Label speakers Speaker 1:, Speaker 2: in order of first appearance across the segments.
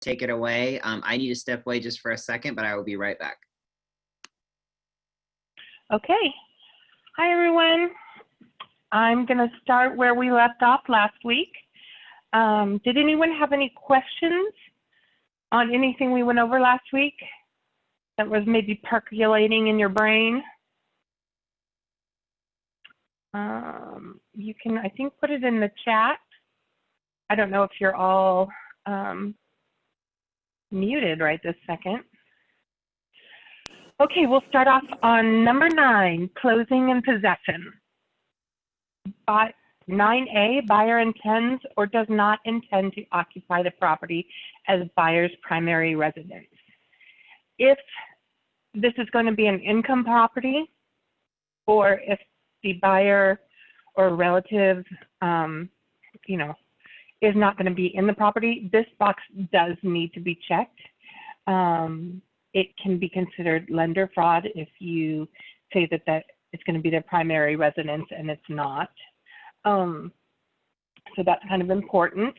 Speaker 1: take it away. I need to step away just for a second, but I will be right back.
Speaker 2: Okay. Hi, everyone. I'm going to start where we left off last week. Did anyone have any questions on anything we went over last week that was maybe percolating in your brain? You can, I think, put it in the chat. I don't know if you're all muted right this second. Okay, we'll start off on number 9, closing and possession. 9A, buyer intends or does not intend to occupy the property as buyer's primary residence. If this is going to be an income property, or if the buyer or relative, is not going to be in the property, this box does need to be checked. It can be considered lender fraud if you say that it's going to be their primary residence and it's not. So that's kind of important.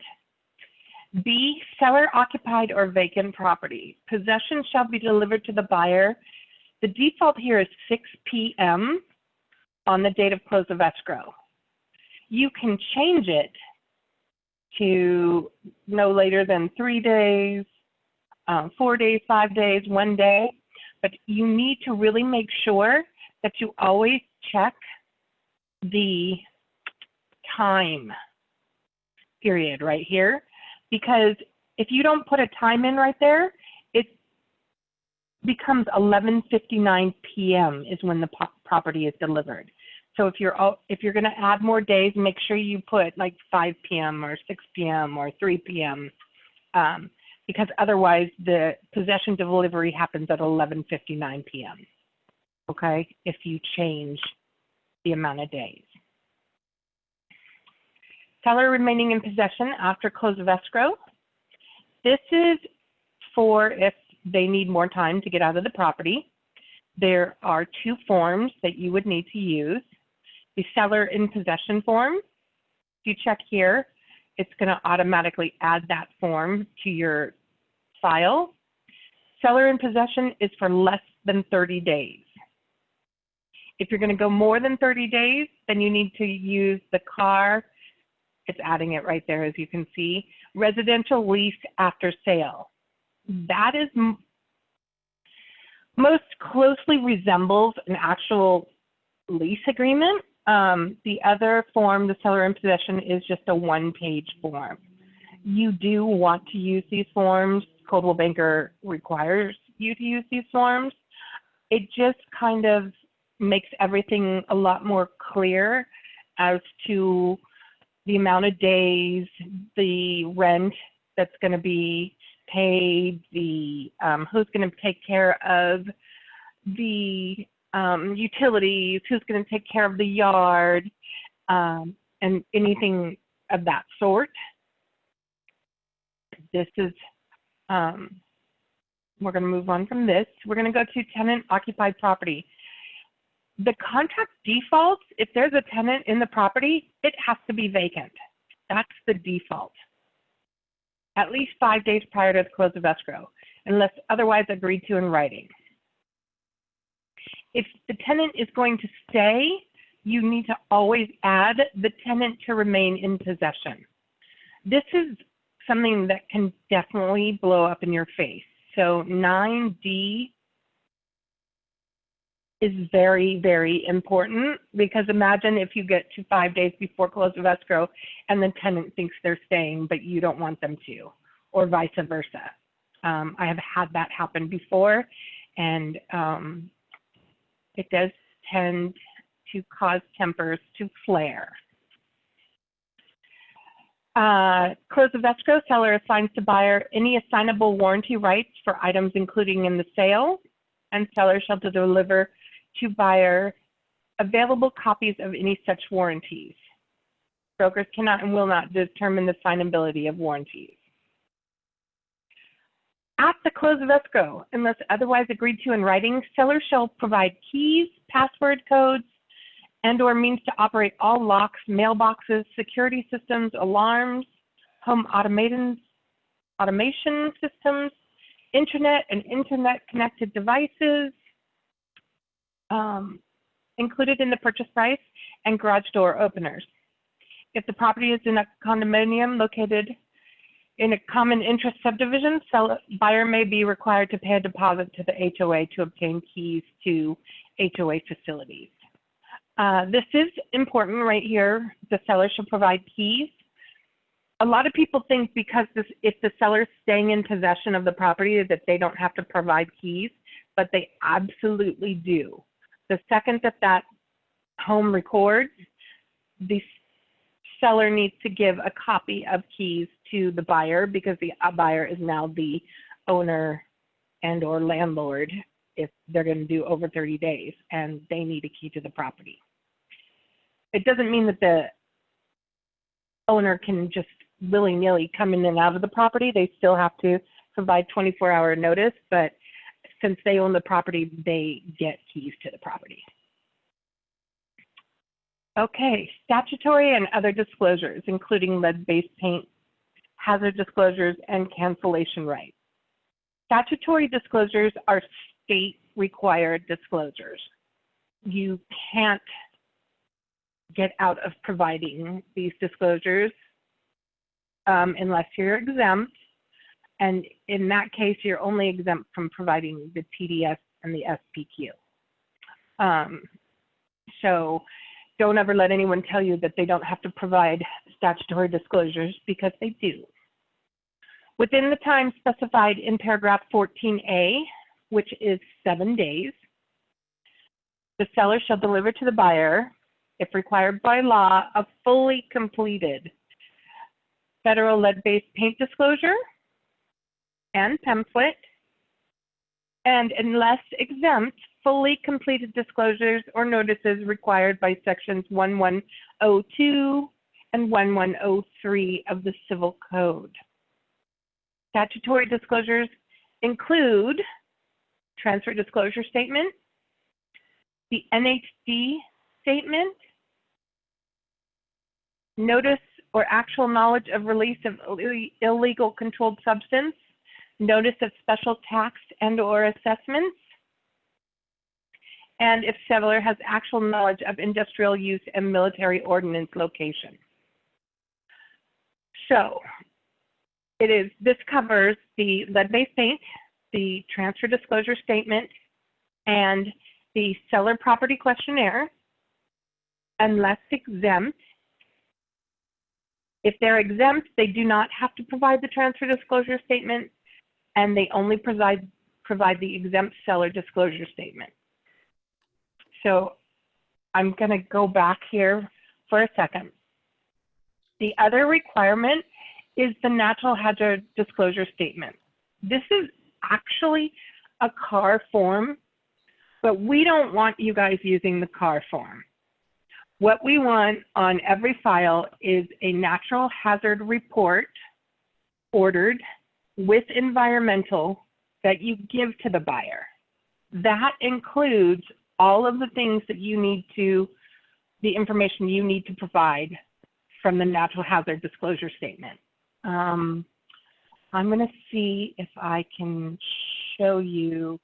Speaker 2: B, seller occupied or vacant property. Possession shall be delivered to the buyer. The default here is 6 p.m. on the date of close of escrow. You can change it to no later than 3 days, 4 days, 5 days, 1 day, but you need to really make sure that you always check the time period right here, because if you don't put a time in right there, it becomes 11:59 p.m. is when the property is delivered. So if you're going to add more days, make sure you put like 5 p.m. or 6 p.m. or 3 p.m. Because otherwise the possession delivery happens at 11:59 p.m. Okay, if you change the amount of days. Seller remaining in possession after close of escrow. This is for if they need more time to get out of the property. There are 2 forms that you would need to use. The seller in possession form, if you check here, it's going to automatically add that form to your file. Seller in possession is for less than 30 days. If you're going to go more than 30 days, then you need to use the car. It's adding it right there, as you can see. Residential lease after sale. That is most closely resembles an actual lease agreement. The other form, the seller in possession, is just a 1-page form. You do want to use these forms. Coldwell Banker requires you to use these forms. It just kind of makes everything a lot more clear as to the amount of days, the rent that's going to be paid, the who's going to take care of the utilities, who's going to take care of the yard, and anything of that sort. This is, we're going to move on from this. We're going to go to tenant occupied property. The contract defaults, if there's a tenant in the property, it has to be vacant. That's the default. At least 5 days prior to the close of escrow, unless otherwise agreed to in writing. If the tenant is going to stay, you need to always add the tenant to remain in possession. This is something that can definitely blow up in your face. So 9D is very, very important, because imagine if you get to 5 days before close of escrow and the tenant thinks they're staying, but you don't want them to, or vice versa. I have had that happen before, and it does tend to cause tempers to flare. Close of escrow, seller assigns to buyer any assignable warranty rights for items including in the sale, and seller shall deliver to buyer available copies of any such warranties. Brokers cannot and will not determine the signability of warranties. At the close of escrow, unless otherwise agreed to in writing, seller shall provide keys, password codes, and/or means to operate all locks, mailboxes, security systems, alarms, home automations, automation systems, internet and internet-connected devices included in the purchase price, and garage door openers. If the property is in a condominium located in a common interest subdivision, buyer may be required to pay a deposit to the HOA to obtain keys to HOA facilities. This is important right here. The seller should provide keys. A lot of people think because if the seller's staying in possession of the property that they don't have to provide keys, but they absolutely do. The second that that home records, the seller needs to give a copy of keys to the buyer because the buyer is now the owner and or landlord if they're going to do over 30 days and they need a key to the property. It doesn't mean that the owner can just willy-nilly come in and out of the property. They still have to provide 24-hour notice, but since they own the property, they get keys to the property. Okay, statutory and other disclosures, including lead-based paint, hazard disclosures, and cancellation rights. Statutory disclosures are state-required disclosures. You can't get out of providing these disclosures unless you're exempt. And in that case, you're only exempt from providing the TDS and the SPQ. So don't ever let anyone tell you that they don't have to provide statutory disclosures because they do. Within the time specified in paragraph 14A, which is 7 days, the seller shall deliver to the buyer, if required by law, a fully completed federal lead-based paint disclosure and pamphlet, and unless exempt, fully completed disclosures or notices required by sections 1102 and 1103 of the Civil Code. Statutory disclosures include transfer disclosure statement, the NHD statement, notice or actual knowledge of release of illegal controlled substance, notice of special tax and or assessments, and if seller has actual knowledge of industrial use and military ordnance location. So this covers the lead-based paint, the transfer disclosure statement, and the seller property questionnaire, unless exempt. If they're exempt, they do not have to provide the transfer disclosure statement, and they only provide the exempt seller disclosure statement. So I'm going to go back here for a second. The other requirement is the natural hazard disclosure statement. This is actually a CAR form, but we don't want you guys using the CAR form. What we want on every file is a natural hazard report ordered with environmental that you give to the buyer. That includes all of the things that you need to, the information you need to provide from the natural hazard disclosure statement. I'm going to see if I can show you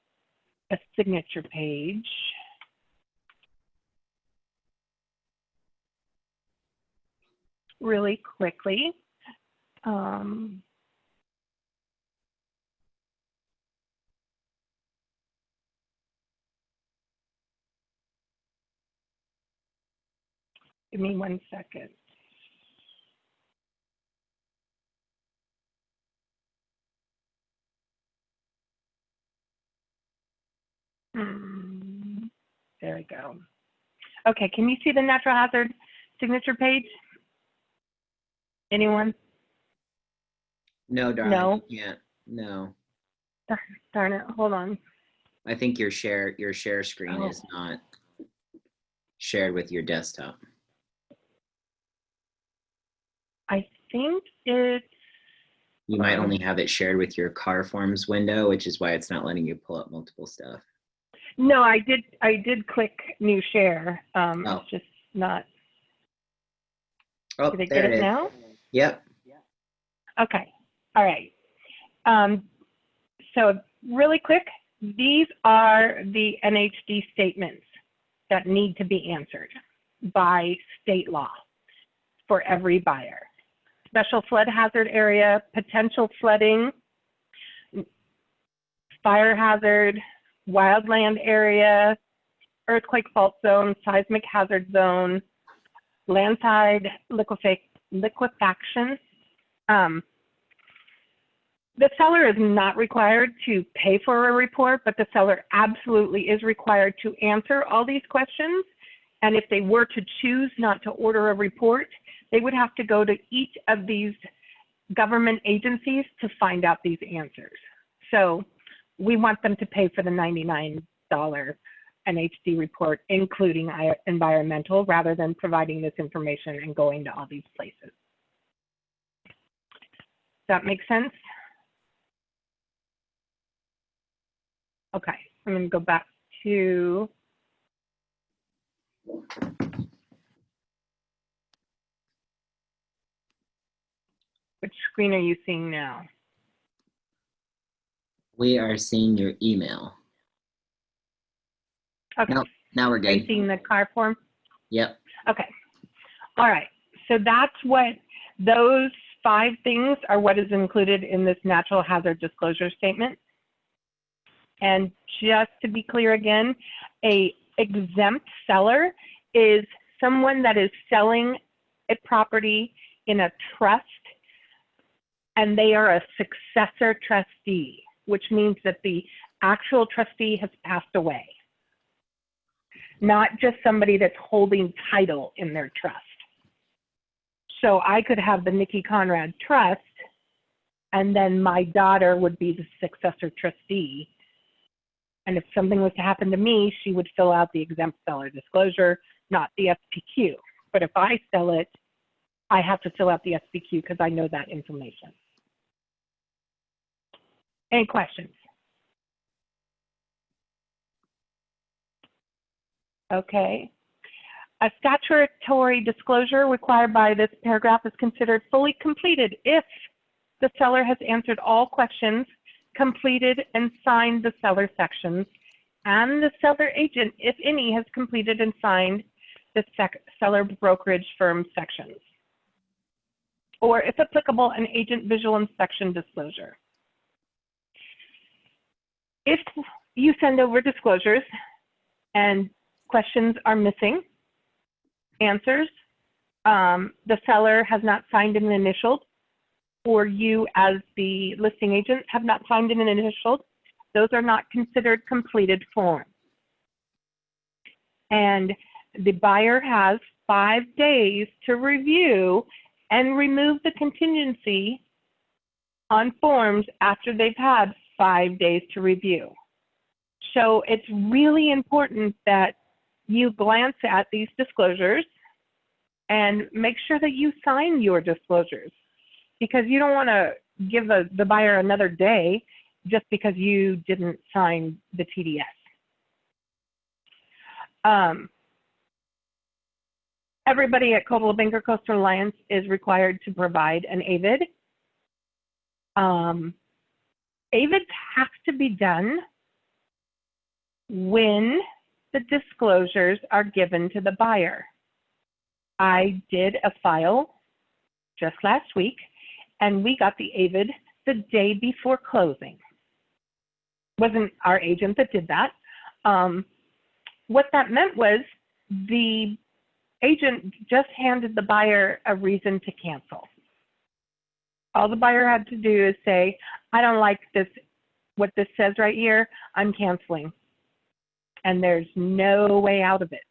Speaker 2: a signature page. Really quickly. Give me 1 second. There we go. Okay, can you see the natural hazard signature page? Anyone?
Speaker 1: No, darling.
Speaker 2: No.
Speaker 1: Yeah, no.
Speaker 2: Darn it, hold on.
Speaker 1: I think your share screen is not shared with your desktop.
Speaker 2: I think it's...
Speaker 1: You might only have it shared with your car forms window, which is why it's not letting you pull up multiple stuff.
Speaker 2: No, I did click new share. It's just not...
Speaker 1: Oh,
Speaker 2: Did I
Speaker 1: there
Speaker 2: get
Speaker 1: it is.
Speaker 2: now?
Speaker 1: Yep.
Speaker 2: Okay, all right. So really quick, these are the NHD statements that need to be answered by state law for every buyer. Special flood hazard area, potential flooding, fire hazard, wildland area, earthquake fault zone, seismic hazard zone, landslide liquefaction. The seller is not required to pay for a report, but the seller absolutely is required to answer all these questions. And if they were to choose not to order a report, they would have to go to each of these government agencies to find out these answers. So we want them to pay for the $99 NHD report, including environmental, rather than providing this information and going to all these places. Does that make sense? Okay, I'm going to go back to which screen are you seeing now?
Speaker 1: We are seeing your email.
Speaker 2: Okay.
Speaker 1: Nope, now we're
Speaker 2: Are you
Speaker 1: good.
Speaker 2: seeing the car form?
Speaker 1: Yep.
Speaker 2: Okay. All right. So that's what those 5 things are, what is included in this natural hazard disclosure statement. And just to be clear again, a exempt seller is someone that is selling a property in a trust, and they are a successor trustee, which means that the actual trustee has passed away, not just somebody that's holding title in their trust. So I could have the Niki Conrad Trust, and then my daughter would be the successor trustee. And if something was to happen to me, she would fill out the exempt seller disclosure, not the SPQ. But if I sell it, I have to fill out the SPQ because I know that information. Any questions? Okay. A statutory disclosure required by this paragraph is considered fully completed if the seller has answered all questions, completed and signed the seller sections, and the seller agent, if any, has completed and signed the seller brokerage firm sections, or if applicable, an agent visual inspection disclosure. If you send over disclosures and questions are missing answers, the seller has not signed and initialed, or you as the listing agent have not signed and initialed, those are not considered completed forms. And the buyer has 5 days to review and remove the contingency on forms after they've had 5 days to review. So it's really important that you glance at these disclosures and make sure that you sign your disclosures, because you don't want to give the buyer another day just because you didn't sign the TDS. Everybody at Coldwell Banker Coastal Alliance is required to provide an AVID. AVIDs have to be done when the disclosures are given to the buyer. I did a file just last week, and we got the AVID the day before closing. Wasn't our agent that did that. What that meant was the agent just handed the buyer a reason to cancel. All the buyer had to do is say, I don't like this, what this says right here, I'm canceling. And there's no way out of it.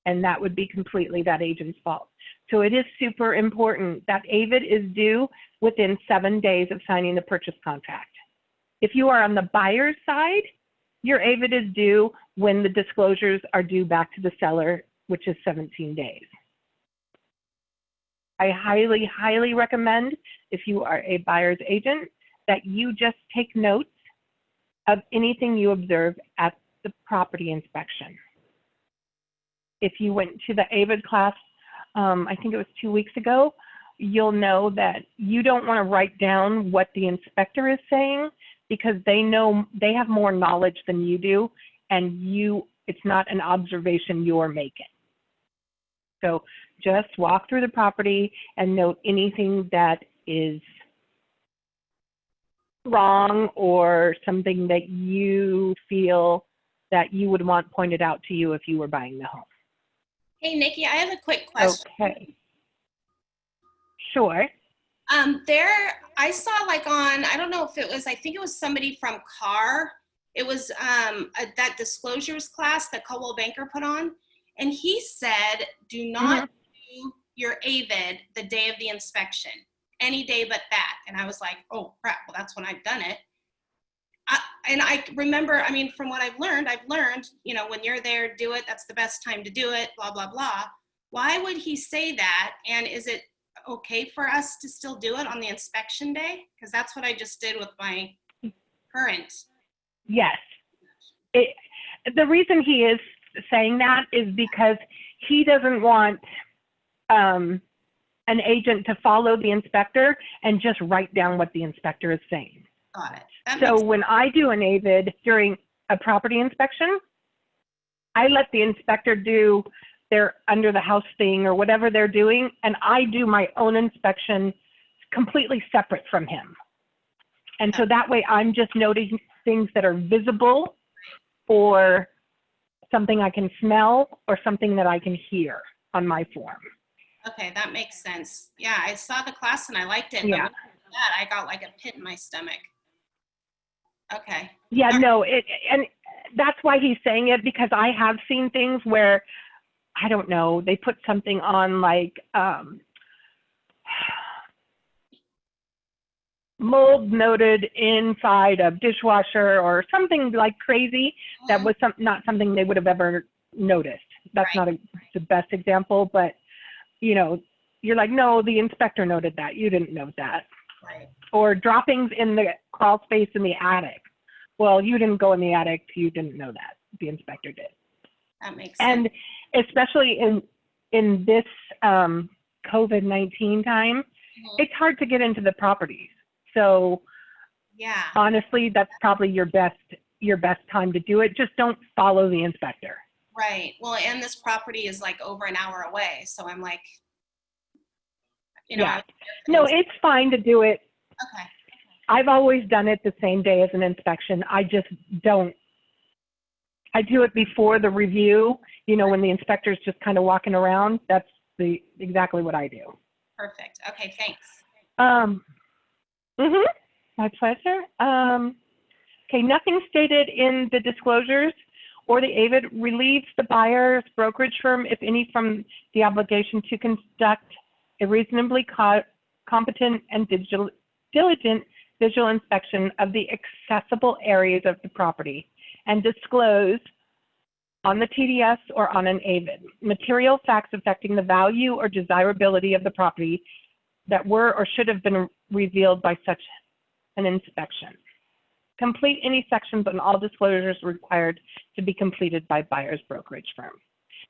Speaker 2: And that would be completely that agent's fault. So it is super important that AVID is due within 7 days of signing the purchase contract. If you are on the buyer's side, your AVID is due when the disclosures are due back to the seller, which is 17 days. I highly, highly recommend, if you are a buyer's agent, that you just take notes of anything you observe at the property inspection. If you went to the AVID class, I think it was 2 weeks ago, you'll know that you don't want to write down what the inspector is saying, because they have more knowledge than you do, and it's not an observation you're making. So just walk through the property and note anything that is wrong or something that you feel that you would want pointed out to you if you were buying the home.
Speaker 3: Hey, Nikki, I have a quick question.
Speaker 2: Okay. Sure.
Speaker 3: I saw like on, I don't know if it was, I think it was somebody from CAR. It was that disclosures class that Coldwell Banker put on. And he said, do not do your AVID the day of the inspection, any day but that. And I was like, oh crap, well, that's when I've done it. And I remember, I mean, from what I've learned, you know, when you're there, do it. That's the best time to do it, blah, blah, blah. Why would he say that? And is it okay for us to still do it on the inspection day? Because that's what I just did with my current.
Speaker 2: Yes. The reason he is saying that is because he doesn't want an agent to follow the inspector and just write down what the inspector is saying.
Speaker 3: Got it.
Speaker 2: So when I do an AVID during a property inspection, I let the inspector do their under the house thing or whatever they're doing, and I do my own inspection completely separate from him. And so that way I'm just noting things that are visible or something I can smell or something that I can hear on my form.
Speaker 3: Okay, that makes sense. Yeah, I saw the class and I liked it.
Speaker 2: Yeah.
Speaker 3: But with that, I got like a pit in my stomach. Okay.
Speaker 2: Yeah, no, and that's why he's saying it, because I have seen things where, I don't know, they put something on like mold noted inside a dishwasher or something like crazy that was not something they would have ever noticed. That's not the best example, but you know, you're like, no, the inspector noted that. You didn't note that.
Speaker 3: Right.
Speaker 2: Or droppings in the crawl space in the attic. Well, you didn't go in the attic. You didn't know that. The inspector did.
Speaker 3: That makes sense.
Speaker 2: And especially in this COVID-19 time, it's hard to get into the properties. So
Speaker 3: yeah,
Speaker 2: honestly, that's probably your best time to do it. Just don't follow the inspector.
Speaker 3: Right. Well, and this property is like over an hour away. So I'm like, you know.
Speaker 2: Yeah. No, it's fine to do it.
Speaker 3: Okay.
Speaker 2: I've always done it the same day as an inspection. I just don't. I do it before the review, you know, when the inspector's just kind of walking around. That's exactly what I do.
Speaker 3: Perfect. Okay, thanks.
Speaker 2: My pleasure. Okay, nothing stated in the disclosures or the AVID relieves the buyer's brokerage firm, if any, from the obligation to conduct a reasonably competent and diligent visual inspection of the accessible areas of the property and disclose on the TDS or on an AVID material facts affecting the value or desirability of the property that were or should have been revealed by such an inspection. Complete any sections on all disclosures required to be completed by buyer's brokerage firm.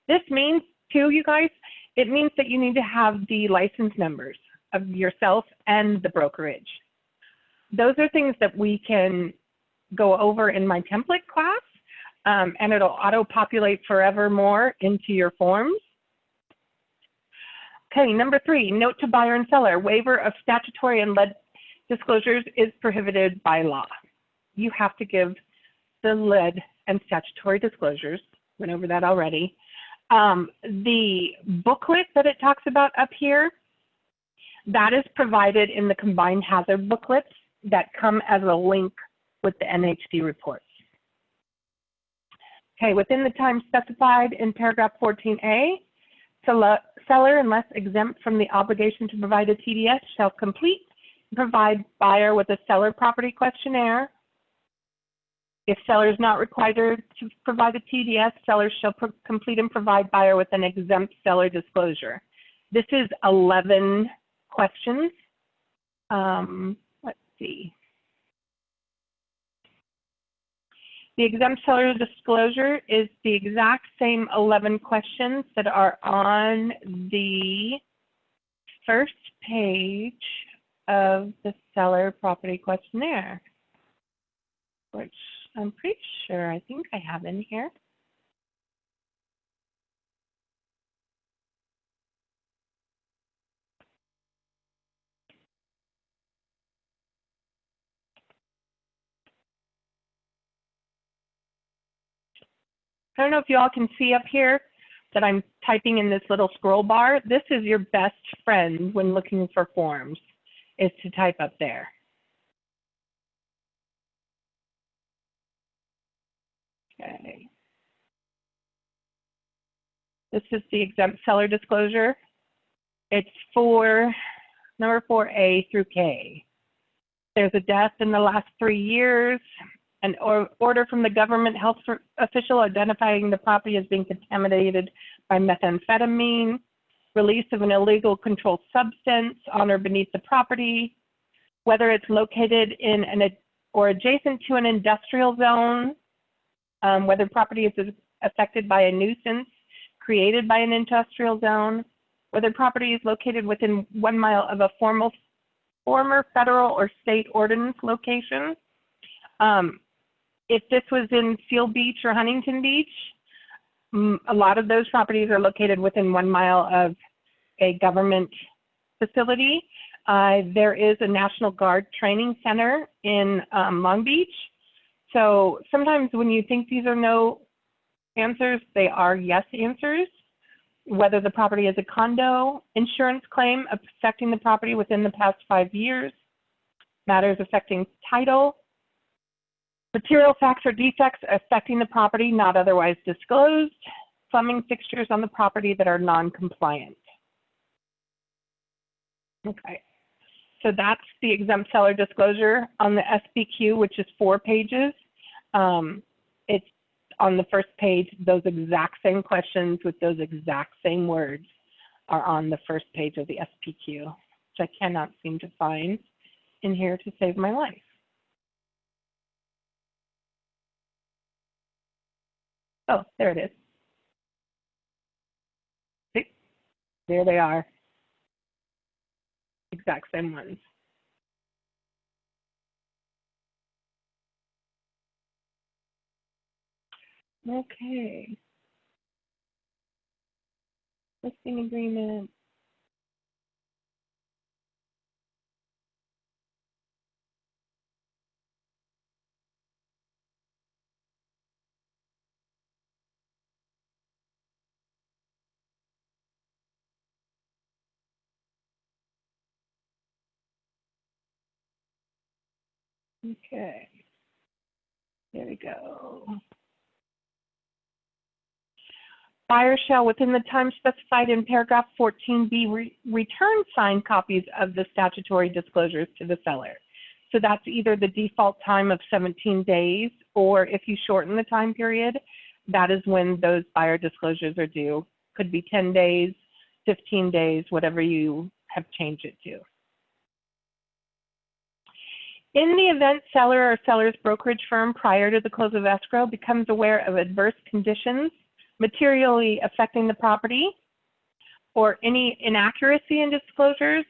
Speaker 2: This means, too, you guys, it means that you need to have the license numbers of yourself and the brokerage. Those are things that we can go over in my template class, and it'll auto-populate forevermore into your forms. Okay, number 3, note to buyer and seller, waiver of statutory and lead disclosures is prohibited by law. You have to give the lead and statutory disclosures, went over that already. The booklet that it talks about up here, that is provided in the combined hazard booklets that come as a link with the NHD reports. Okay, within the time specified in paragraph 14A, seller, unless exempt from the obligation to provide a TDS, shall complete and provide buyer with a seller property questionnaire. If seller is not required to provide a TDS, seller shall complete and provide buyer with an exempt seller disclosure. This is 11 questions. Let's see. The exempt seller disclosure is the exact same 11 questions that are on the first page of the seller property questionnaire, which I'm pretty sure I think I have in here. I don't know if you all can see up here that I'm typing in this little scroll bar. This is your best friend when looking for forms, is to type up there. Okay. This is the exempt seller disclosure. It's for number 4A through K. There's a death in the last 3 years, an order from the government health official identifying the property as being contaminated by methamphetamine, release of an illegal controlled substance on or beneath the property, whether it's located in or adjacent to an industrial zone, whether property is affected by a nuisance created by an industrial zone, whether property is located within 1 mile of a former federal or state ordinance location. If this was in Seal Beach or Huntington Beach, a lot of those properties are located within 1 mile of a government facility. There is a National Guard training center in Long Beach. So sometimes when you think these are no answers, they are yes answers. Whether the property is a condo, insurance claim affecting the property within the past 5 years, matters affecting title, material facts or defects affecting the property not otherwise disclosed, plumbing fixtures on the property that are non-compliant. Okay, so that's the exempt seller disclosure on the SBQ, which is 4 pages. It's on the first page, those exact same questions with those exact same words are on the first page of the SPQ, which I cannot seem to find in here to save my life. Oh, there it is. See? There they are. Exact same ones. Okay. Listing agreement. Okay. There we go. Buyer shall, within the time specified in paragraph 14B, return signed copies of the statutory disclosures to the seller. So that's either the default time of 17 days, or if you shorten the time period, that is when those buyer disclosures are due. Could be 10 days, 15 days, whatever you have changed it to. In the event seller or seller's brokerage firm prior to the close of escrow becomes aware of adverse conditions materially affecting the property, or any inaccuracy in disclosures,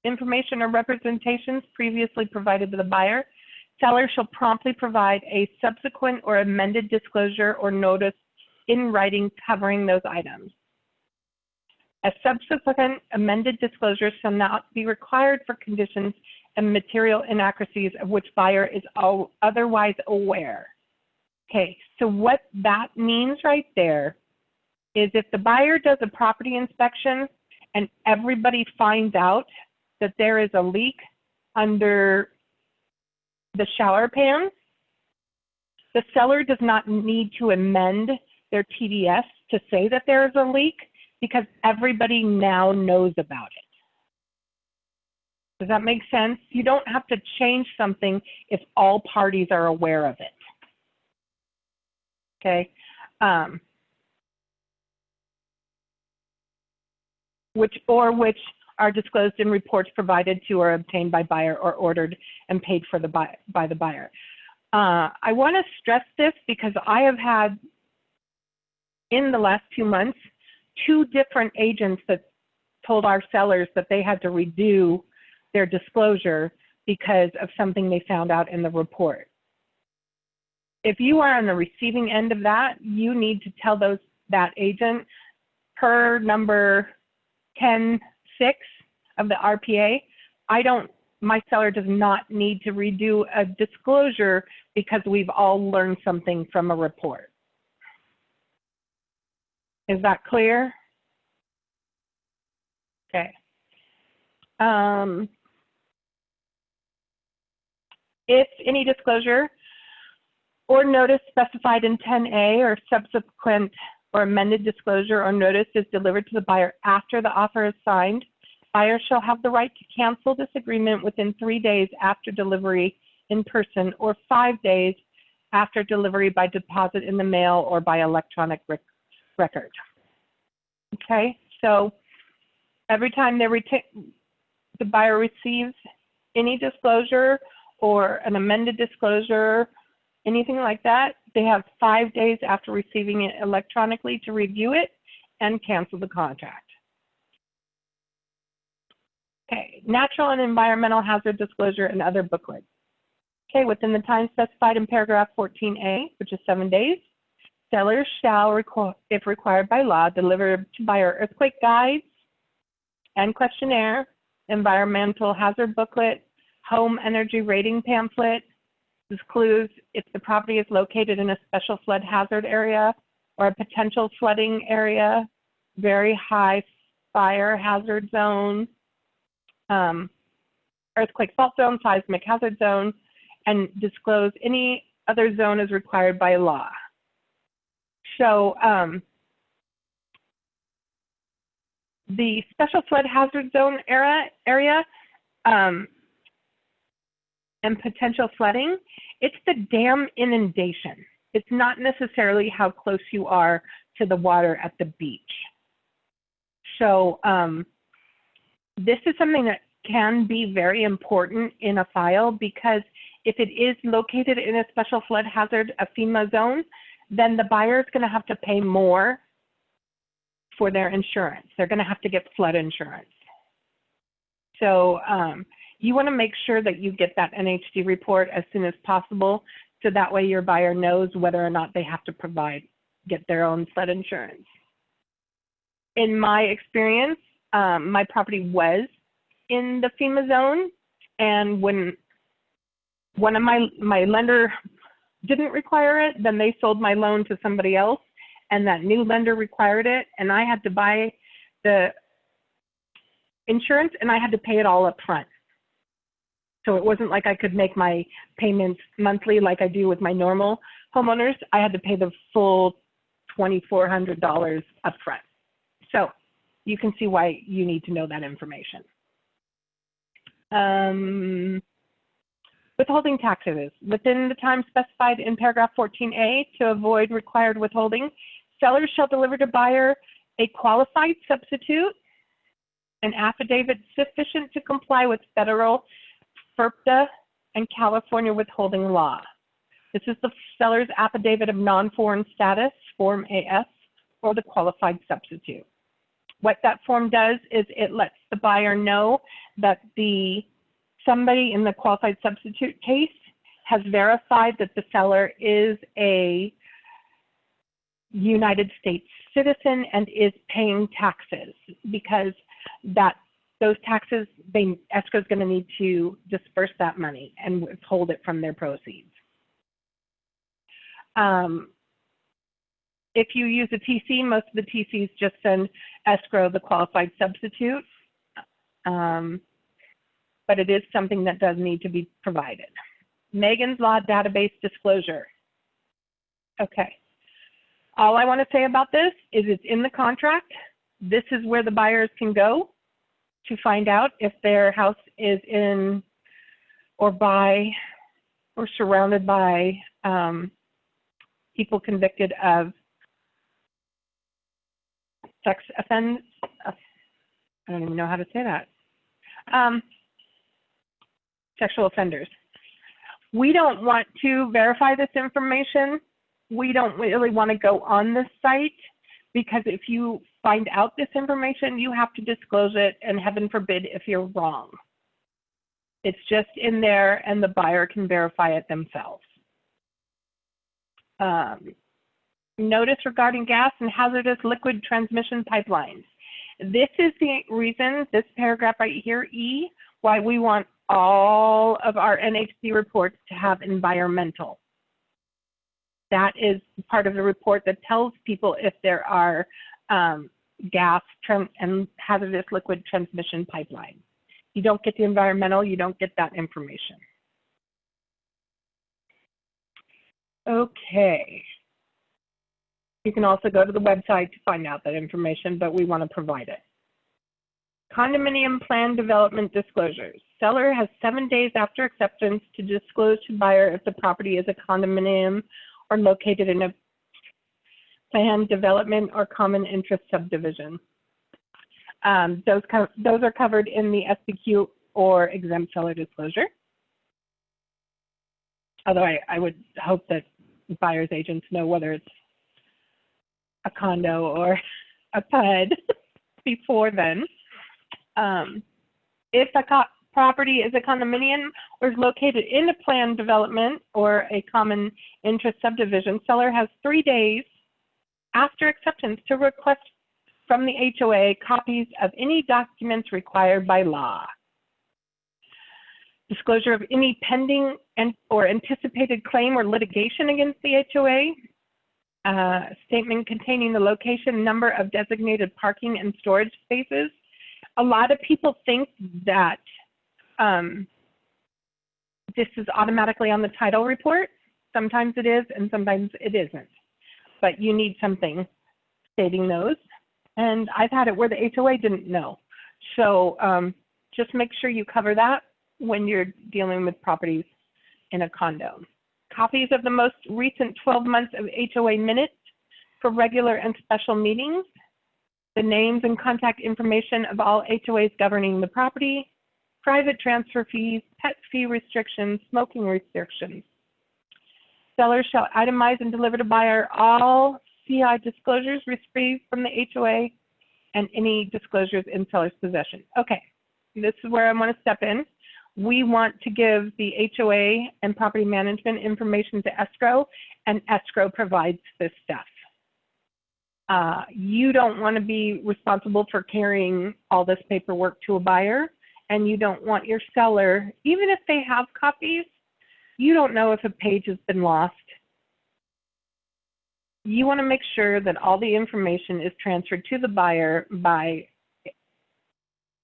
Speaker 2: information, or representations previously provided to the buyer, seller shall promptly provide a subsequent or amended disclosure or notice in writing covering those items. A subsequent amended disclosure shall not be required for conditions and material inaccuracies of which buyer is otherwise aware. Okay, so what that means right there is if the buyer does a property inspection and everybody finds out that there is a leak under the shower pan, the seller does not need to amend their TDS to say that there is a leak because everybody now knows about it. Does that make sense? You don't have to change something if all parties are aware of it. Okay, which are disclosed in reports provided to or obtained by buyer or ordered and paid for by the buyer. I want to stress this because I have had, in the last 2 months, 2 different agents that told our sellers that they had to redo their disclosure because of something they found out in the report. If you are on the receiving end of that, you need to tell that agent per number 10.6 of the RPA, my seller does not need to redo a disclosure because we've all learned something from a report. Is that clear? Okay. If any disclosure or notice specified in 10A or subsequent or amended disclosure or notice is delivered to the buyer after the offer is signed, buyer shall have the right to cancel this agreement within 3 days after delivery in person or 5 days after delivery by deposit in the mail or by electronic record. Okay, so every time the buyer receives any disclosure or an amended disclosure, anything like that, they have 5 days after receiving it electronically to review it and cancel the contract. Okay, natural and environmental hazard disclosure and other booklets. Okay, within the time specified in paragraph 14A, which is 7 days, sellers shall, if required by law, deliver to buyer earthquake guides and questionnaire, environmental hazard booklet, home energy rating pamphlet, disclose if the property is located in a special flood hazard area or a potential flooding area, very high fire hazard zone, earthquake fault zone, seismic hazard zone, and disclose any other zone as required by law. So the special flood hazard zone area and potential flooding, it's the dam inundation. It's not necessarily how close you are to the water at the beach. So this is something that can be very important in a file, because if it is located in a special flood hazard, a FEMA zone, then the buyer is going to have to pay more for their insurance. They're going to have to get flood insurance. So you want to make sure that you get that NHD report as soon as possible, so that way your buyer knows whether or not they have to get their own flood insurance. In my experience, my property was in the FEMA zone, and when one of my lender didn't require it, then they sold my loan to somebody else, and that new lender required it, and I had to buy the insurance and I had to pay it all up front. So it wasn't like I could make my payments monthly like I do with my normal homeowners. I had to pay the full $2,400 up front. So you can see why you need to know that information. Withholding taxes. Within the time specified in paragraph 14A, to avoid required withholding, sellers shall deliver to buyer a qualified substitute, an affidavit sufficient to comply with federal, FERPTA, and California withholding law. This is the seller's affidavit of non-foreign status, Form AS, or the qualified substitute. What that form does is it lets the buyer know that somebody in the qualified substitute case has verified that the seller is a United States citizen and is paying taxes, because those taxes, escrow is going to need to disperse that money and withhold it from their proceeds. If you use a TC, most of the TCs just send escrow the qualified substitute, but it is something that does need to be provided. Megan's Law database disclosure. Okay. All I want to say about this is it's in the contract. This is where the buyers can go to find out if their house is in or by or surrounded by people convicted of sex offense. I don't even know how to say that. Sexual offenders. We don't want to verify this information. We don't really want to go on this site, because if you find out this information, you have to disclose it, and heaven forbid if you're wrong. It's just in there, and the buyer can verify it themselves. Notice regarding gas and hazardous liquid transmission pipelines. This is the reason, this paragraph right here, E, why we want all of our NHC reports to have environmental. That is part of the report that tells people if there are gas and hazardous liquid transmission pipelines. You don't get the environmental, you don't get that information. Okay. You can also go to the website to find out that information, but we want to provide it. Condominium plan development disclosures. Seller has 7 days after acceptance to disclose to buyer if the property is a condominium or located in a planned development or common interest subdivision. Those are covered in the SPQ or exempt seller disclosure. Although I would hope that buyer's agents know whether it's a condo or a PUD before then. If a property is a condominium or is located in a planned development or a common interest subdivision, seller has 3 days after acceptance to request from the HOA copies of any documents required by law. Disclosure of any pending or anticipated claim or litigation against the HOA. Statement containing the location, number of designated parking and storage spaces. A lot of people think that this is automatically on the title report. Sometimes it is and sometimes it isn't. But you need something stating those. And I've had it where the HOA didn't know. So just make sure you cover that when you're dealing with properties in a condo. Copies of the most recent 12 months of HOA minutes for regular and special meetings. The names and contact information of all HOAs governing the property. Private transfer fees, pet fee restrictions, smoking restrictions. Sellers shall itemize and deliver to buyer all CI disclosures received from the HOA and any disclosures in seller's possession. Okay, this is where I want to step in. We want to give the HOA and property management information to escrow, and escrow provides this stuff. You don't want to be responsible for carrying all this paperwork to a buyer, and you don't want your seller, even if they have copies, you don't know if a page has been lost. You want to make sure that all the information is transferred to the buyer by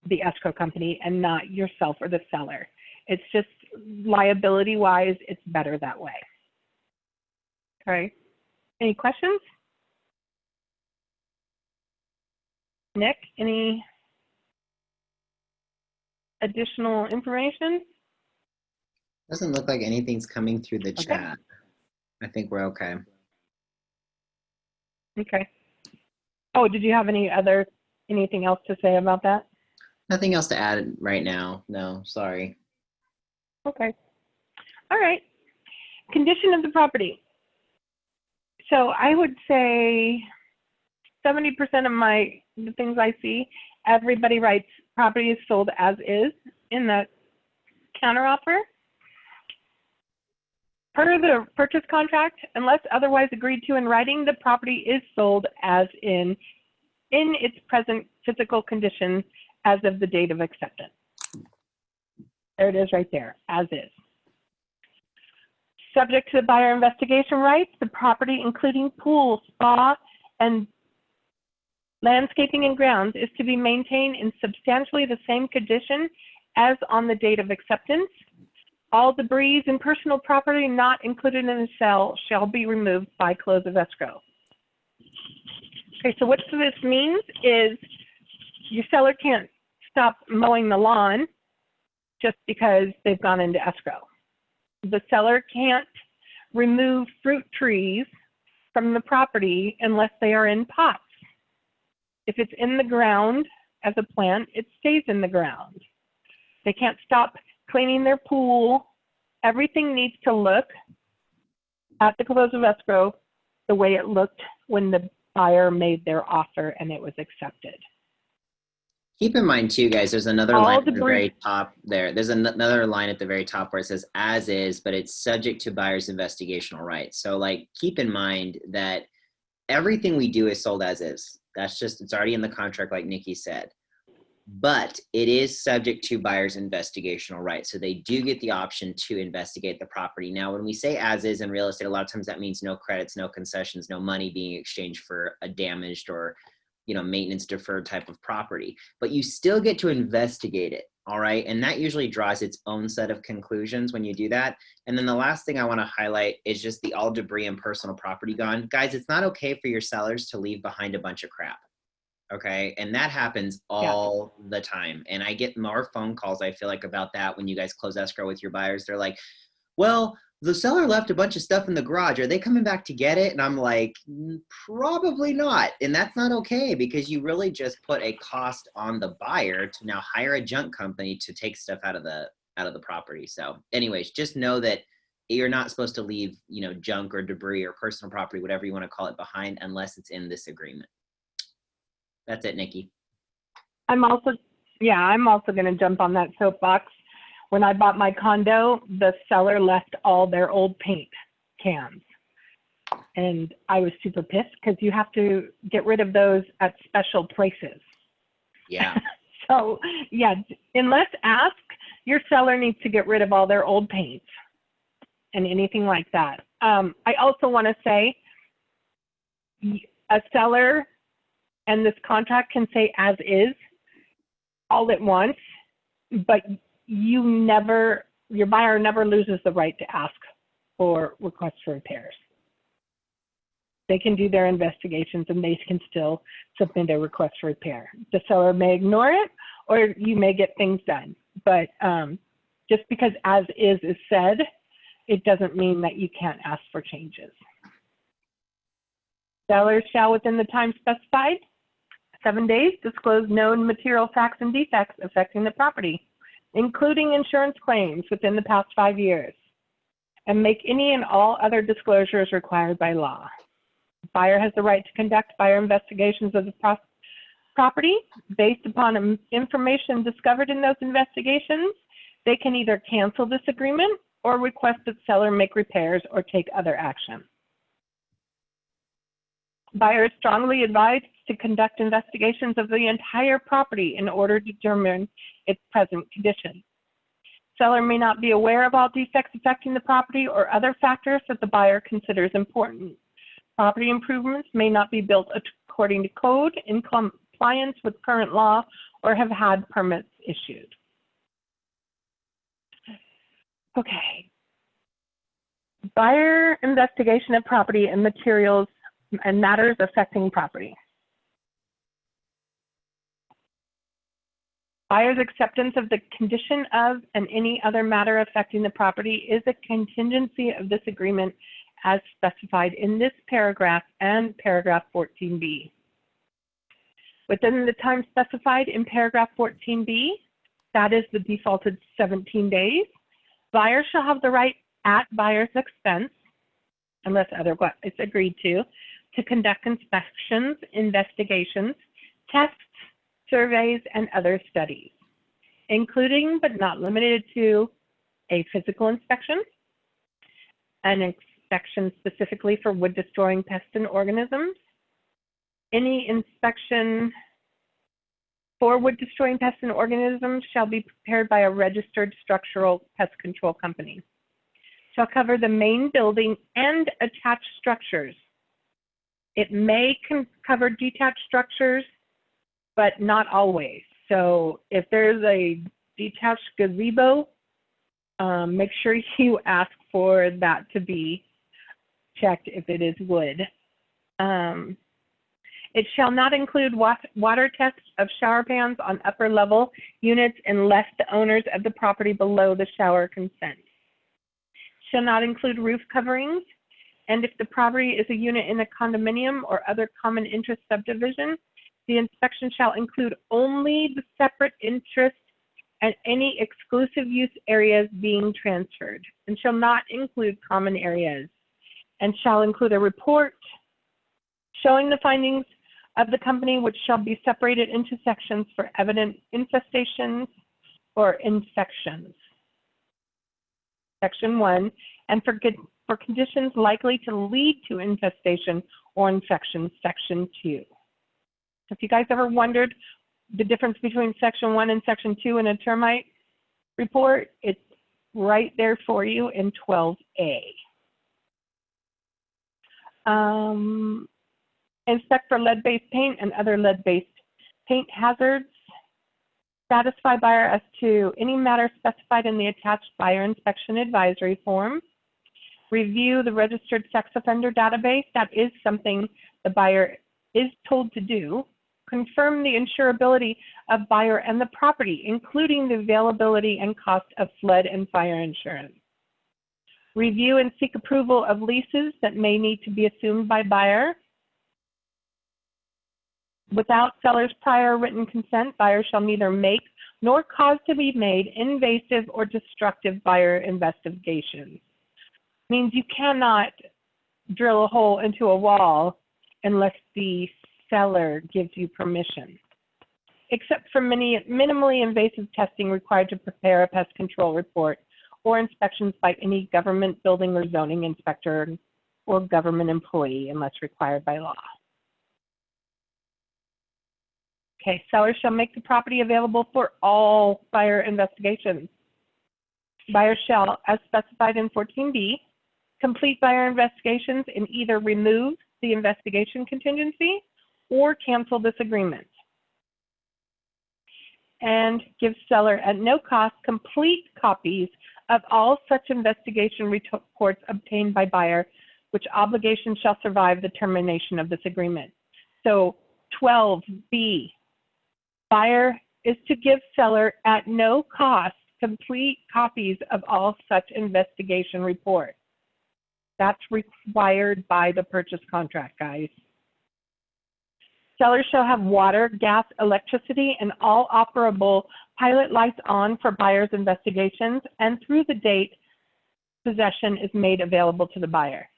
Speaker 2: the escrow company and not yourself or the seller. It's just liability-wise, it's better that way. Okay. Any questions? Nick, any additional information?
Speaker 1: Doesn't look like anything's coming through the chat. I think we're okay.
Speaker 2: Okay. Oh, did you have anything else to say about that?
Speaker 1: Nothing else to add right now. No, sorry.
Speaker 2: Okay. All right. Condition of the property. So I would say 70% of the things I see, everybody writes property is sold as is in the counteroffer. Per the purchase contract, unless otherwise agreed to in writing, the property is sold as in its present physical condition as of the date of acceptance. There it is right there, as is. Subject to the buyer investigation rights, the property, including pool, spa, and landscaping and grounds, is to be maintained in substantially the same condition as on the date of acceptance. All debris and personal property not included in the sale shall be removed by close of escrow. Okay, so what this means is your seller can't stop mowing the lawn just because they've gone into escrow. The seller can't remove fruit trees from the property unless they are in pots. If it's in the ground as a plant, it stays in the ground. They can't stop cleaning their pool. Everything needs to look at the close of escrow the way it looked when the buyer made their offer and it was accepted.
Speaker 1: Keep in mind too, guys, there's another
Speaker 2: All
Speaker 1: line at the
Speaker 2: debris-
Speaker 1: very top there. There's another line at the very top where it says as is, but it's subject to buyer's investigational rights. So like, keep in mind that everything we do is sold as is. That's just, it's already in the contract like Niki said. But it is subject to buyer's investigational rights. So they do get the option to investigate the property. Now, when we say as is in real estate, a lot of times that means no credits, no concessions, no money being exchanged for a damaged or, you know, maintenance deferred type of property. But you still get to investigate it, all right? And that usually draws its own set of conclusions when you do that. And then the last thing I want to highlight is just the all debris and personal property gone. Guys, it's not okay for your sellers to leave behind a bunch of crap. Okay. And that happens all the time. And I get more phone calls, I feel like, about that when you guys close escrow with your buyers. They're like, well, the seller left a bunch of stuff in the garage. Are they coming back to get it? And I'm like, probably not. And that's not okay, because you really just put a cost on the buyer to now hire a junk company to take stuff out of the property. So anyways, just know that you're not supposed to leave, you know, junk or debris or personal property, whatever you want to call it, behind unless it's in this agreement. That's it, Niki.
Speaker 2: I'm also going to jump on that soapbox. When I bought my condo, the seller left all their old paint cans. And I was super pissed because you have to get rid of those at special places.
Speaker 1: Yeah.
Speaker 2: So, yeah, unless asked, your seller needs to get rid of all their old paint and anything like that. I also want to say a seller and this contract can say as is all at once, but your buyer never loses the right to ask for requests for repairs. They can do their investigations and they can still submit a request for repair. The seller may ignore it or you may get things done, but just because as is said, it doesn't mean that you can't ask for changes. Sellers shall, within the time specified, 7 days, disclose known material facts and defects affecting the property, including insurance claims within the past 5 years, and make any and all other disclosures required by law. Buyer has the right to conduct buyer investigations of the property based upon information discovered in those investigations. They can either cancel this agreement or request that seller make repairs or take other action. Buyer is strongly advised to conduct investigations of the entire property in order to determine its present condition. Seller may not be aware of all defects affecting the property or other factors that the buyer considers important. Property improvements may not be built according to code, in compliance with current law, or have had permits issued. Okay. Buyer investigation of property and materials and matters affecting property. Buyer's acceptance of the condition of and any other matter affecting the property is a contingency of this agreement as specified in this paragraph and paragraph 14B. Within the time specified in paragraph 14B, that is the defaulted 17 days, buyer shall have the right at buyer's expense, unless otherwise agreed to conduct inspections, investigations, tests, surveys, and other studies, including but not limited to a physical inspection, an inspection specifically for wood destroying pests and organisms. Any inspection for wood destroying pests and organisms shall be prepared by a registered structural pest control company. Shall cover the main building and attached structures. It may cover detached structures, but not always. So if there's a detached gazebo, make sure you ask for that to be checked if it is wood. It shall not include water tests of shower pans on upper level units unless the owners of the property below the shower consent. Shall not include roof coverings, and if the property is a unit in a condominium or other common interest subdivision, the inspection shall include only the separate interest and any exclusive use areas being transferred, and shall not include common areas, and shall include a report showing the findings of the company, which shall be separated into sections for evident infestations or infections. Section 1, and for conditions likely to lead to infestation or infection, Section 2. So if you guys ever wondered the difference between Section 1 and Section 2 in a termite report, it's right there for you in 12A. Inspect for lead-based paint and other lead-based paint hazards. Satisfy buyer as to any matter specified in the attached buyer inspection advisory form. Review the registered sex offender database. That is something the buyer is told to do. Confirm the insurability of buyer and the property, including the availability and cost of flood and fire insurance. Review and seek approval of leases that may need to be assumed by buyer. Without seller's prior written consent, buyer shall neither make nor cause to be made invasive or destructive buyer investigations. Means you cannot drill a hole into a wall unless the seller gives you permission, except for minimally invasive testing required to prepare a pest control report or inspections by any government building or zoning inspector or government employee unless required by law. Okay, seller shall make the property available for all buyer investigations. Buyer shall, as specified in 14B, complete buyer investigations and either remove the investigation contingency or cancel this agreement. And give seller at no cost complete copies of all such investigation reports obtained by buyer, which obligation shall survive the termination of this agreement. So 12B, buyer is to give seller at no cost complete copies of all such investigation reports. That's required by the purchase contract, guys. Seller shall have water, gas, electricity, and all operable pilot lights on for buyer's investigations and through the date possession is made available to the buyer.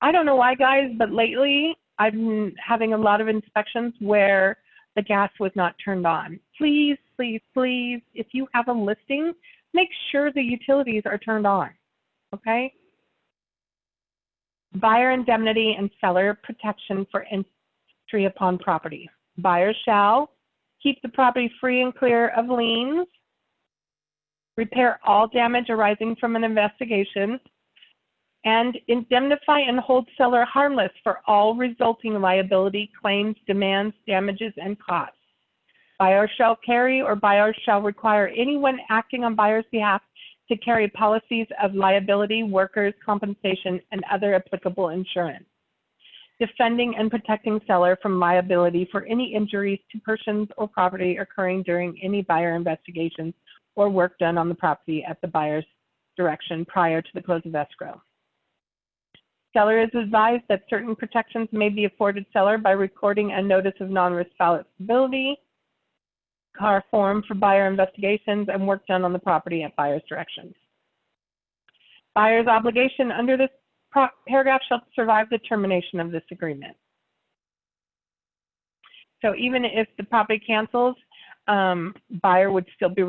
Speaker 2: I don't know why, guys, but lately I've been having a lot of inspections where the gas was not turned on. Please, please, please, if you have a listing, make sure the utilities are turned on, okay? Buyer indemnity and seller protection for entry upon property. Buyer shall keep the property free and clear of liens, repair all damage arising from an investigation, and indemnify and hold seller harmless for all resulting liability, claims, demands, damages, and costs. Buyer shall carry or buyer shall require anyone acting on buyer's behalf to carry policies of liability, workers' compensation, and other applicable insurance. Defending and protecting seller from liability for any injuries to persons or property occurring during any buyer investigations or work done on the property at the buyer's direction prior to the close of escrow. Seller is advised that certain protections may be afforded seller by recording a notice of non-responsibility, CAR form for buyer investigations, and work done on the property at buyer's direction. Buyer's obligation under this paragraph shall survive the termination of this agreement. So even if the property cancels, buyer would still be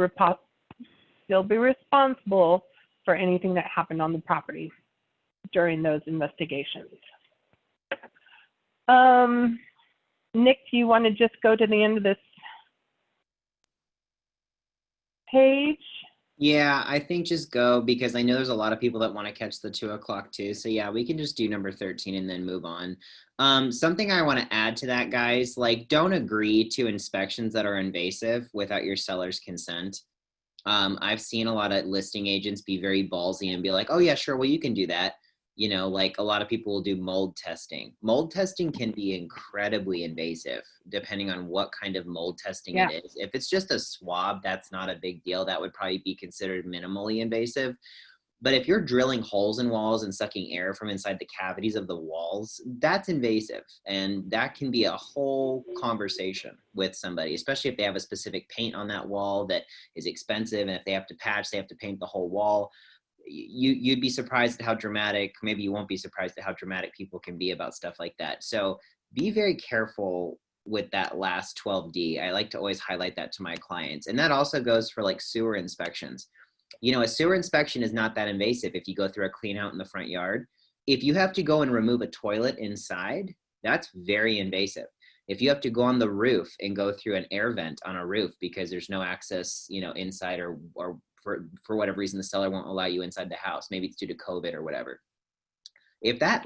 Speaker 2: responsible for anything that happened on the property during those investigations. Nick, do you want to just go to the end of this page?
Speaker 1: Yeah, I think just go, because I know there's a lot of people that want to catch the 2 o'clock too. So yeah, we can just do number 13 and then move on. Something I want to add to that, guys, like don't agree to inspections that are invasive without your seller's consent. I've seen a lot of listing agents be very ballsy and be like, oh yeah, sure, well, you can do that. You know, like a lot of people will do mold testing. Mold testing can be incredibly invasive depending on what kind of mold testing it is. If it's just a swab, that's not a big deal. That would probably be considered minimally invasive. But if you're drilling holes in walls and sucking air from inside the cavities of the walls, that's invasive. And that can be a whole conversation with somebody, especially if they have a specific paint on that wall that is expensive. And if they have to patch, they have to paint the whole wall. you'd be surprised at how dramatic, maybe you won't be surprised at how dramatic people can be about stuff like that. So be very careful with that last 12D. I like to always highlight that to my clients. And that also goes for like sewer inspections. You know, a sewer inspection is not that invasive if you go through a clean out in the front yard. If you have to go and remove a toilet inside, that's very invasive. If you have to go on the roof and go through an air vent on a roof because there's no access, you know, inside, or for whatever reason the seller won't allow you inside the house, maybe it's due to COVID or whatever. If that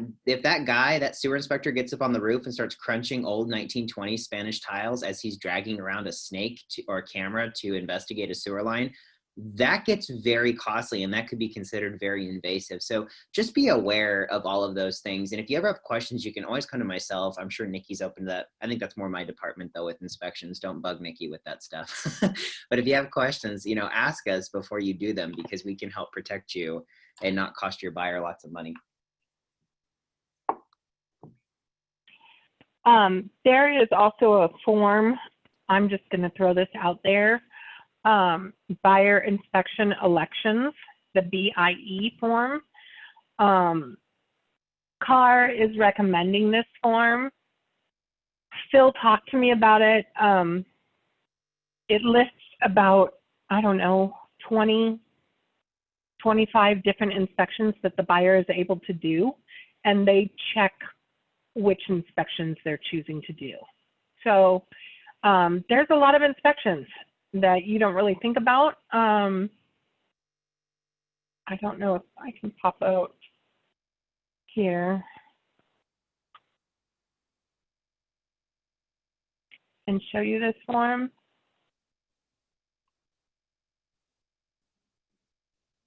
Speaker 1: guy, that sewer inspector, gets up on the roof and starts crunching old 1920s Spanish tiles as he's dragging around a snake or a camera to investigate a sewer line, that gets very costly, and that could be considered very invasive. So just be aware of all of those things. And if you ever have questions, you can always come to myself. I'm sure Niki's open to that. I think that's more my department though with inspections. Don't bug Niki with that stuff. But if you have questions, you know, ask us before you do them, because we can help protect you and not cost your buyer lots of money.
Speaker 2: There is also a form, I'm just going to throw this out there, buyer inspection elections, the BIE form. CAR is recommending this form. Phil talked to me about it. It lists about, I don't know, 20, 25 different inspections that the buyer is able to do, and they check which inspections they're choosing to do. So there's a lot of inspections that you don't really think about. I don't know if I can pop out here and show you this form.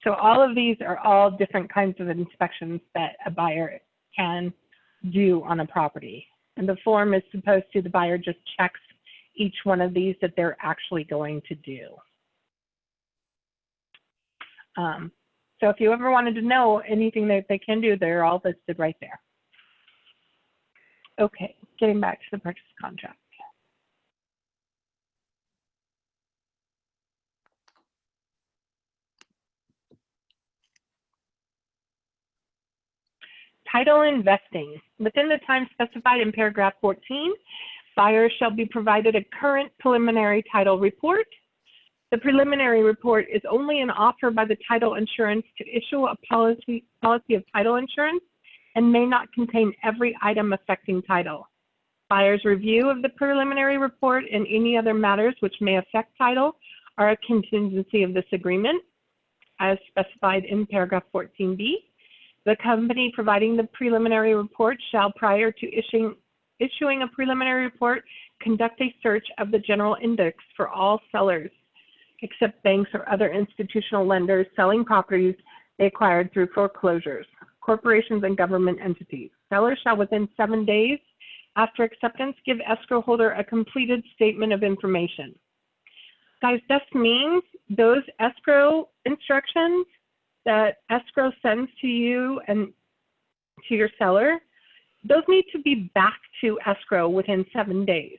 Speaker 2: So all of these are all different kinds of inspections that a buyer can do on a property. And the form is supposed to, the buyer just checks each one of these that they're actually going to do. So if you ever wanted to know anything that they can do, they're all listed right there. Okay, getting back to the purchase contract. Title investing. Within the time specified in paragraph 14, buyers shall be provided a current preliminary title report. The preliminary report is only an offer by the title insurance to issue a policy of title insurance and may not contain every item affecting title. Buyer's review of the preliminary report and any other matters which may affect title are a contingency of this agreement, as specified in paragraph 14B. The company providing the preliminary report shall, prior to issuing a preliminary report, conduct a search of the general index for all sellers, except banks or other institutional lenders selling properties they acquired through foreclosures, corporations and government entities. Sellers shall, within 7 days after acceptance, give escrow holder a completed statement of information. Guys, this means those escrow instructions that escrow sends to you and to your seller, those need to be back to escrow within 7 days.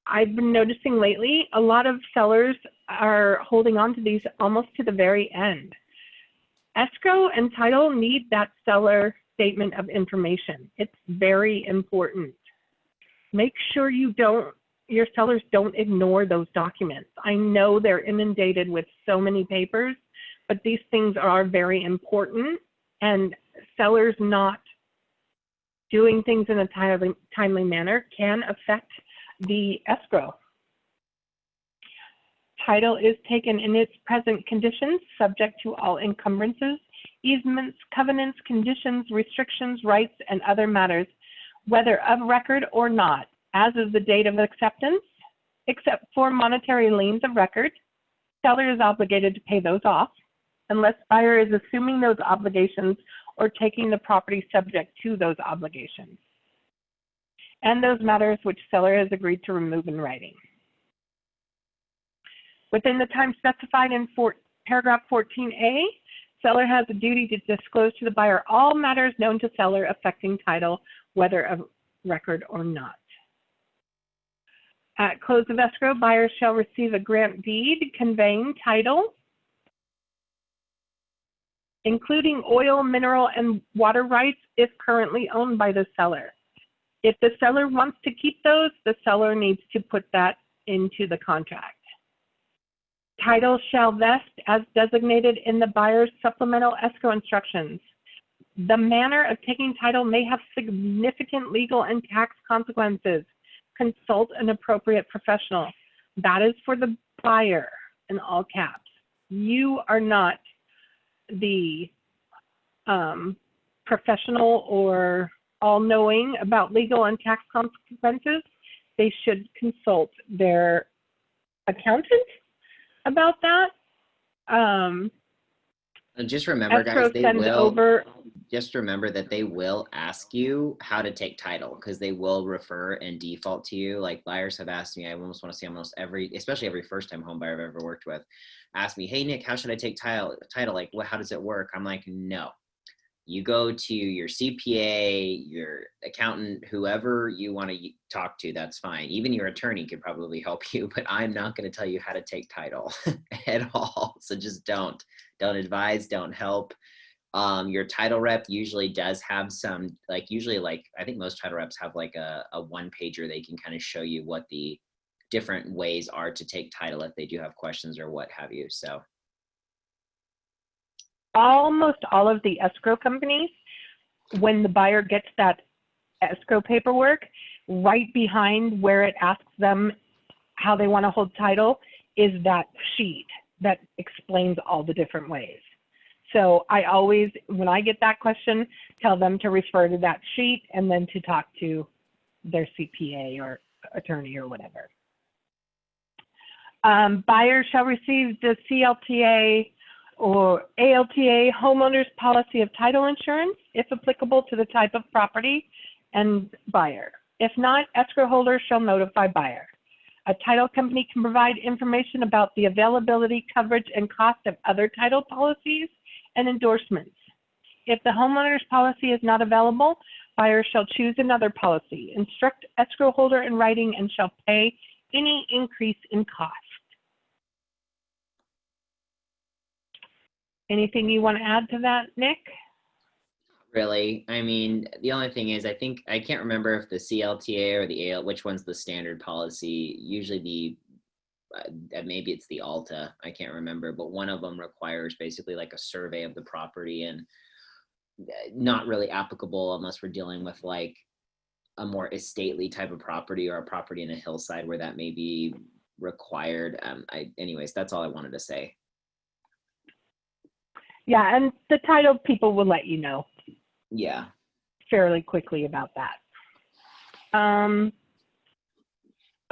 Speaker 2: I've been noticing lately a lot of sellers are holding on to these almost to the very end. Escrow and title need that seller statement of information. It's very important. Make sure your sellers don't ignore those documents. I know they're inundated with so many papers, but these things are very important, and sellers not doing things in a timely manner can affect the escrow. Title is taken in its present conditions, subject to all encumbrances, easements, covenants, conditions, restrictions, rights, and other matters, whether of record or not, as of the date of acceptance, except for monetary liens of record. Seller is obligated to pay those off, unless buyer is assuming those obligations or taking the property subject to those obligations, and those matters which seller has agreed to remove in writing. Within the time specified in paragraph 14A, seller has a duty to disclose to the buyer all matters known to seller affecting title, whether of record or not. At close of escrow, buyer shall receive a grant deed conveying title including oil, mineral, and water rights if currently owned by the seller. If the seller wants to keep those, the seller needs to put that into the contract. Title shall vest as designated in the buyer's supplemental escrow instructions. The manner of taking title may have significant legal and tax consequences. Consult an appropriate professional. That is for the buyer, in all caps. You are not the professional or all-knowing about legal and tax consequences. They should consult their accountant about that.
Speaker 1: And just remember, guys, just remember that they will ask you how to take title, because they will refer and default to you. Like buyers have asked me, I almost want to say almost every, especially every first-time home buyer I've ever worked with, ask me, hey, Nick, how should I take title? Like, how does it work? I'm like, no. You go to your CPA, your accountant, whoever you want to talk to, that's fine. Even your attorney could probably help you, but I'm not going to tell you how to take title at all. So just don't advise, don't help. Your title rep usually does have some, I think most title reps have like a one pager. They can kind of show you what the different ways are to take title if they do have questions or what have you. So
Speaker 2: almost all of the escrow companies, when the buyer gets that escrow paperwork, right behind where it asks them how they want to hold title is that sheet that explains all the different ways. So I always, when I get that question, tell them to refer to that sheet and then to talk to their CPA or attorney or whatever. Buyers shall receive the CLTA or ALTA homeowner's policy of title insurance, if applicable to the type of property and buyer. If not, escrow holder shall notify buyer. A title company can provide information about the availability, coverage, and cost of other title policies and endorsements. If the homeowner's policy is not available, buyer shall choose another policy. Instruct escrow holder in writing and shall pay any increase in cost. Anything you want to add to that, Nick?
Speaker 1: really, I mean, the only thing is, I can't remember if the CLTA or the AL, which one's the standard policy. Usually the maybe it's the ALTA, I can't remember, but one of them requires basically like a survey of the property, and not really applicable unless we're dealing with like a more estately type of property or a property in a hillside where that may be required. Anyways, that's all I wanted to say.
Speaker 2: Yeah, and the title people will let you know.
Speaker 1: Yeah.
Speaker 2: Fairly quickly about that.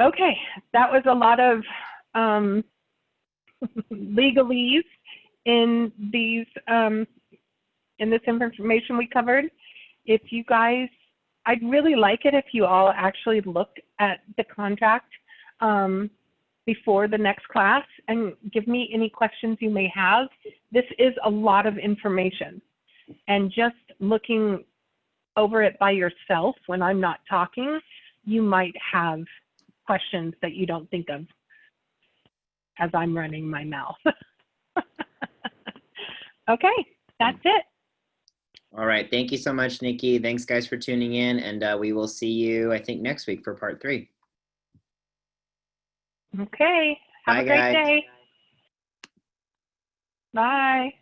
Speaker 2: Okay, that was a lot of legalese in these in this information we covered. If you guys, I'd really like it if you all actually looked at the contract before the next class and give me any questions you may have. This is a lot of information, and just looking over it by yourself when I'm not talking, you might have questions that you don't think of as I'm running my mouth. Okay, that's it.
Speaker 1: All right. Thank you so much, Nikki. Thanks, guys, for tuning in. And we will see you, I think, next week for part 3.
Speaker 2: Okay. Have
Speaker 1: Bye,
Speaker 2: a great
Speaker 1: guys.
Speaker 2: day. Bye.